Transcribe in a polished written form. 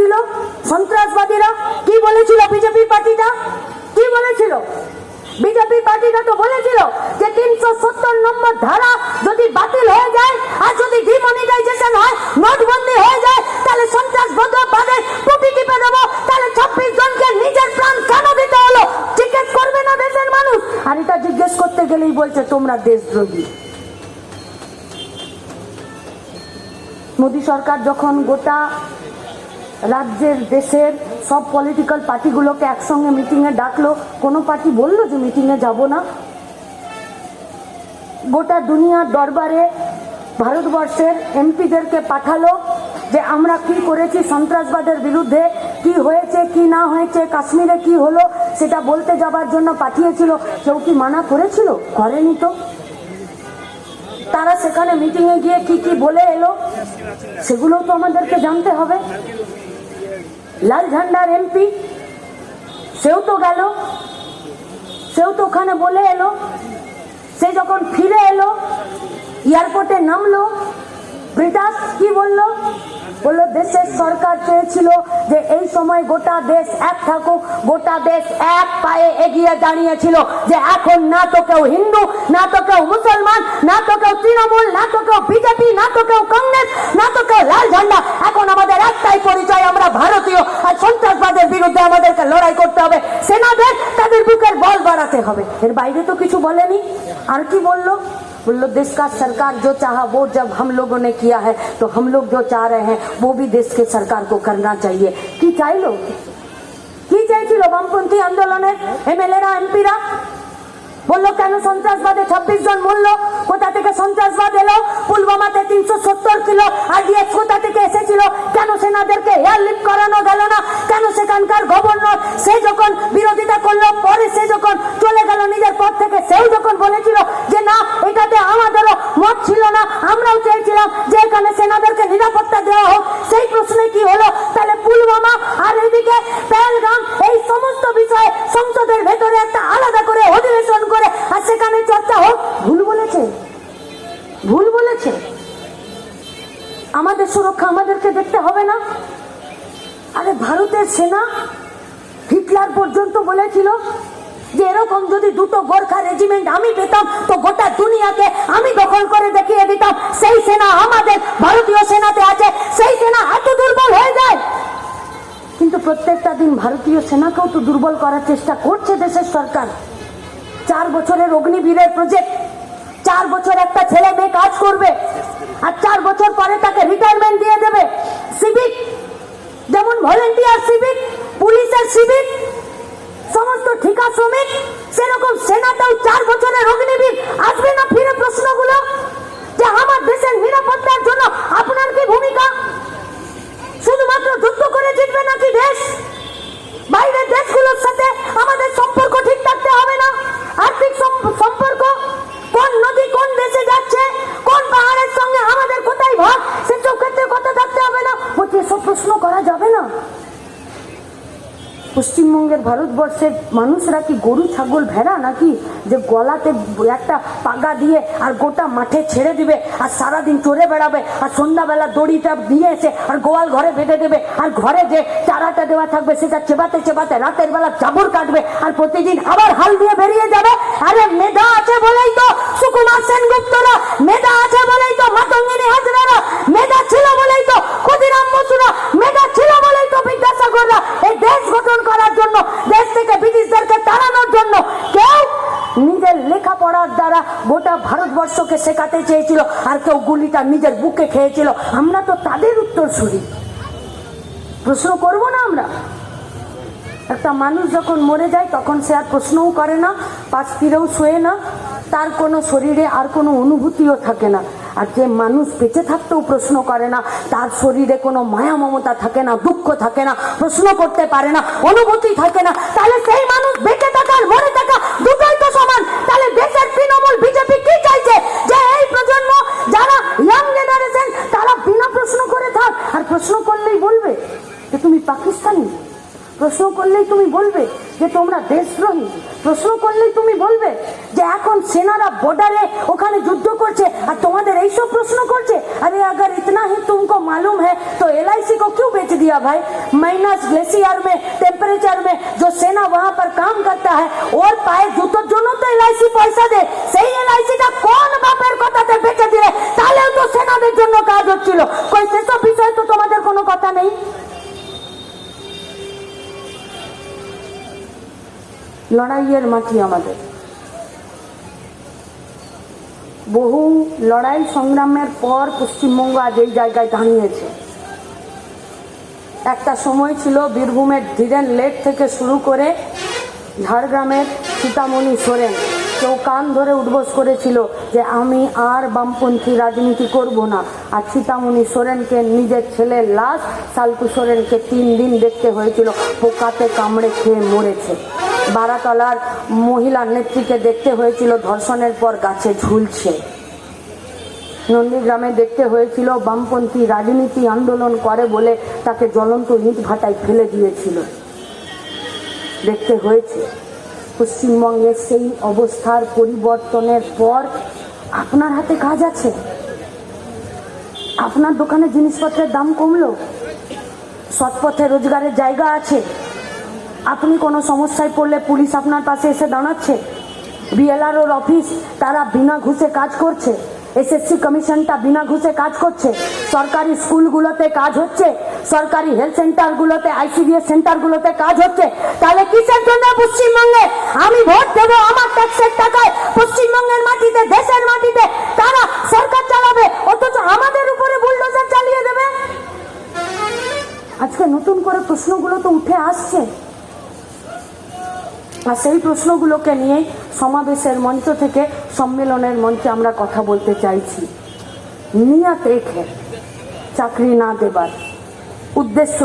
দিল সন্ত্রাসবাদীরা? কি বলেছিল বিজেপি পার্টিটা? কি বলেছিল বিজেপি পার্টিটা? তো বলেছিল যে 370 নম্বর ধারা যদি বাতিল হয়ে যায় আর যদি ডিমনিটাইজেশন হয়, নোটবন্দি হয়ে যায়, তাহলে সন্ত্রাসবাদের টুপি টিপে দেবো। তাহলে 26 জনকে নিজের প্রাণ কেন দিতে হলো? জিজ্ঞেস করবে না দেশের মানুষ? আর এটা জিজ্ঞেস করতে গেলেই বলছে তোমরা দেশদ্রোহী। মোদী সরকার যখন গোটা রাজ্যের দেশের সব পলিটিক্যাল পার্টিগুলোকে একসঙ্গে মিটিংয়ে ডাকলো, কোনো পার্টি বললো যে মিটিংয়ে যাব না? গোটা দুনিয়ার দরবারে ভারতবর্ষের এমপিদেরকে পাঠালো যে আমরা কি করেছি সন্ত্রাসবাদের বিরুদ্ধে, কি হয়েছে কি না হয়েছে, কাশ্মীরে কি হলো সেটা বলতে যাবার জন্য পাঠিয়েছিল। কেউ কি মানা করেছিল? করেনি তো। তারা সেখানে মিটিংয়ে গিয়ে কি কি বলে এলো সেগুলো তো আমাদেরকে জানতে হবে। লাল ঝান্ডার এমপি সেও তো গেল, সেও তো ওখানে বলে এলো। সে যখন ফিরে এলো, এয়ারপোর্টে নামলো, ব্রিটাস কি বললো? বললো দেশের সরকার চেয়েছিল যে এই সময় গোটা দেশ এক থাকুক, গোটা দেশ এক পায়ে এগিয়ে দাঁড়িয়েছিল যে এখন না তো কেউ হিন্দু, না তো কেউ মুসলমান, না তো কেউ তৃণমূল, না তো কেউ বিজেপি, না তো কেউ কংগ্রেস, না তো কেউ লাল ঝান্ডা। এখন আমাদের একটাই পরিচয়, আমরা ভারতীয়। আর সন্ত্রাসবাদের বিরুদ্ধে আমাদেরকে লড়াই করতে হবে। সেনাদের তাদের বুকের বল বাড়াতে হবে। এর বাইরে তো কিছু বলেনি। আর কি বললো? बोलो देश का सरकार जो चाहा वो जब हम लोगों ने किया है तो हम लोग जो चाह रहे हैं वो भी देश के सरकार को करना चाहिए। কি চাইলো? কি চাইছিল বামপন্থী আন্দোলনের এমএলএরা এমপিরা? বললো কেন সন্ত্রাসবাদে 26 জন মরলো? কোথা থেকে সন্ত্রাসবাদ এলো? পুলওয়ামাতে 370 কিলো আরডিএক্স কোথা থেকে এসেছিল? কেন সেনাদেরকে এয়ারলিফট করানো গেল না? কেন সেখানকার গভর্নর সে যখন বিরোধিতা করলো, পরে সে যখন চলে গেল নিজের পদ থেকে, সেও যখন বলেছিল যে না এটাতে আমাদেরও মত ছিল না, আমরাও চেয়েছিলাম যে এখানে সেনাদেরকে নিরাপত্তা দেওয়া হোক, সেই প্রশ্নে কি হলো? তাহলে পুলওয়ামা আর এদিকে পেহেলগাম এই সমস্ত বিষয়ে সংসদের ভেতরে একটা আলাদা করে অধিবেশন করে আর সেখানে চর্চা হোক। ভুল বলেছে, ভুল বলেছে। আমাদের সুরক্ষা আমাদেরকে দেখতে হবে না? আরে ভারতের সেনা হিটলার পর্যন্ত বলেছিল যে এরকম যদি দুটো গোর্খা রেজিমেন্ট আমি পেতাম তো গোটা দুনিয়াকে আমি দখল করে দেখিয়ে দিতাম। সেই সেনা আমাদের ভারতীয় সেনাতে আছে, সেই সেনা এত দুর্বল হয়ে যায়। কিন্তু প্রত্যেকটা দিন ভারতীয় সেনাকেও তো দুর্বল করার চেষ্টা করছে দেশের সরকার। 4 বছরের অগ্নিবীরের প্রজেক্ট, 4 বছর একটা ছেলে মেয়ে কাজ করবে আর 4 বছর পরে তাকে রিটায়ারমেন্ট দিয়ে দেবে। সিভিক যেমন ভলেন্টিয়ার সিভিক, পুলিশের সিভিক, সমস্ত ঠিকা শ্রমিক, সেরকম সেনাটাও 4 বছরের অগ্নিবীর। আসবে না ফিরে প্রশ্নগুলো যে আমার দেশের নিরাপত্তার জন্য আপনার কি ভূমিকা? শুধুমাত্র যুদ্ধ করে জিতবে নাকি দেশ? বাইরের দেশগুলোর সাথে আমাদের সম্পর্ক ঠিক থাকতে হবে না? আর্থিক সম্পর্ক, কোন নদী কোন দেশে যাচ্ছে, কোন পাহাড়ের সঙ্গে আমাদের কোথায় ভাগ, সেসব ক্ষেত্রে কথা থাকতে হবে না? বলছে এসব প্রশ্ন করা যাবে না। পশ্চিমবঙ্গের ভারতবর্ষের মানুষরা কি গরু ছাগল ভেড়া নাকি যে গলাতে একটা পাগা দিয়ে আর গোটা মাঠে ছেড়ে দিবে আর সারাদিন চড়ে বেড়াবে আর সন্ধ্যাবেলা দড়িটা দিয়ে এসে আর গোয়াল ঘরে বেঁধে দেবে আর ঘরে যে চারাটা দেওয়া থাকবে সেটা চেবাতে চেবাতে রাতের বেলা চাবুর কাটবে আর প্রতিদিন আবার হাল দিয়ে বেরিয়ে যাবে? আরে মেধা আছে বলেই তো সুকুমার সেনগুপ্তরা, মেধা আছে বলেই তো মাতঙ্গিনী হাজরারা, মেধা ছিল বলেই তো ক্ষুদিরাম বসুরা, মেধা ছিল বলেই তো বিদ্যাসাগররা এই দেশ গঠন করার জন্য, দেশ থেকে ব্রিটিশদেরকে তাড়ানোর জন্য কেউ নিজের লেখাপড়ার দ্বারা গোটা ভারতবর্ষকে শেখাতে চেয়েছিল আর কেউ গুলিটা নিজের বুকে খেয়েছিল। আমরা তো তাদের উত্তরসূরি। প্রশ্ন করব না আমরা? একটা মানুষ যখন মরে যায় তখন সে আর প্রশ্নও করে না, পাশ ফিরেও শোয়ে না, তার কোনো শরীরে আর কোনো অনুভূতিও থাকে না। আর যে মানুষ বেঁচে থাকতেও প্রশ্ন করে না, তার শরীরে কোনো মায়া মমতা থাকে না, দুঃখ থাকে না, প্রশ্ন করতে পারে না, অনুভূতি থাকে না, তাহলে সেই মানুষ বেঁচে থাকা আর মরে থাকা দুটোই তো সমান। তাহলে দেশের তৃণমূল বিজেপি কি চাইছে? যে এই প্রজন্ম যারা ইয়াং জেনারেশন তারা বিনা প্রশ্ন করে থাক, আর প্রশ্ন করলেই বলবে যে তুমি পাকিস্তানি, প্রশ্ন করলেই তুমি বলবে যে তোমরা দেশদ্রোহী, প্রশ্ন করলেই তুমি বলবে যে এখন সেনারা বর্ডারে ওখানে যুদ্ধ করছে আর তোমাদের এইসব প্রশ্ন করছে। अरे अगर इतना ही तुमको मालूम है तो LIC को क्यों बेच दिया भाई? माइनस ग्लेशियर में टेम्परेचर में जो सेना वहां पर काम करता है और पाए জুতোর জন্য তো এলআইসি পয়সা দেয়, সেই এলআইসিটা কোন বাপের কথাতে বেঁচে দিলে? তাহলেও তো সেনাদের জন্য কাজ হচ্ছিল। কই সেসব বিষয়ে তো তোমাদের কোনো কথা নেই। লড়াইয়ের মাটি আমাদের, বহু লড়াই সংগ্রামের পর পশ্চিমবঙ্গ আজ এই জায়গায় দাঁড়িয়েছে। একটা সময় ছিল বীরভূমের ধীরেন লেক থেকে শুরু করে ঝাড়গ্রামের সীতামণি সোরেন কেউ কান ধরে উদ্বোস করেছিল যে আমি আর বামপন্থী রাজনীতি করব না। আর সীতামণি সোরেনকে নিজের ছেলের লাশ সালকু সোরেনকে 3 দিন দেখতে হয়েছিল, পোকাতে কামড়ে খেয়ে মরেছে। বারাতলার মহিলা নেত্রীকে দেখতে হয়েছিল ধর্ষণের পর গাছে ঝুলছে। নন্দীগ্রামে দেখতে হয়েছিল বামপন্থী রাজনীতি আন্দোলন করে বলে তাকে জ্বলন্ত ইট ভাটায় ফেলে দিয়েছিল। দেখতে হয়েছে পশ্চিমবঙ্গের সেই অবস্থার পরিবর্তনের পর আপনার হাতে কাজ আছে। আপনার দোকানে জিনিসপত্রের দাম কমলো, সৎপথে রোজগারের জায়গা আছে। আপনি কোনো সমস্যায় পড়লে পুলিশ আপনার পাশে এসে দাঁড়াচ্ছে। বিএলআরওর অফিস তারা বিনা ঘুষে কাজ করছে, এসএসসি কমিশনটা বিনা ঘুষে কাজ করছে, সরকারি স্কুলগুলোতে কাজ হচ্ছে, সরকারি হেলথ সেন্টারগুলোতে আইসিডিএস সেন্টারগুলোতে কাজ হচ্ছে। তাহলে কিসের জন্য পশ্চিমবঙ্গে আমি ভোট দেবো? আমার ট্যাক্সের টাকায় পশ্চিমবঙ্গের মাটিতে, দেশের মাটিতে তারা সরকার চালাবে, অথচ আমাদের উপরে বুলডোজার চালিয়ে দেবে। আজকে নতুন করে প্রশ্নগুলো তো উঠে আসছে, আর সেই প্রশ্নগুলোকে নিয়ে সমাবেশের মঞ্চ থেকে সম্মেলনের মঞ্চে আমরা কথা বলতে চাইছি। নিয়ত এক চাকরি না দেবার উদ্দেশ্য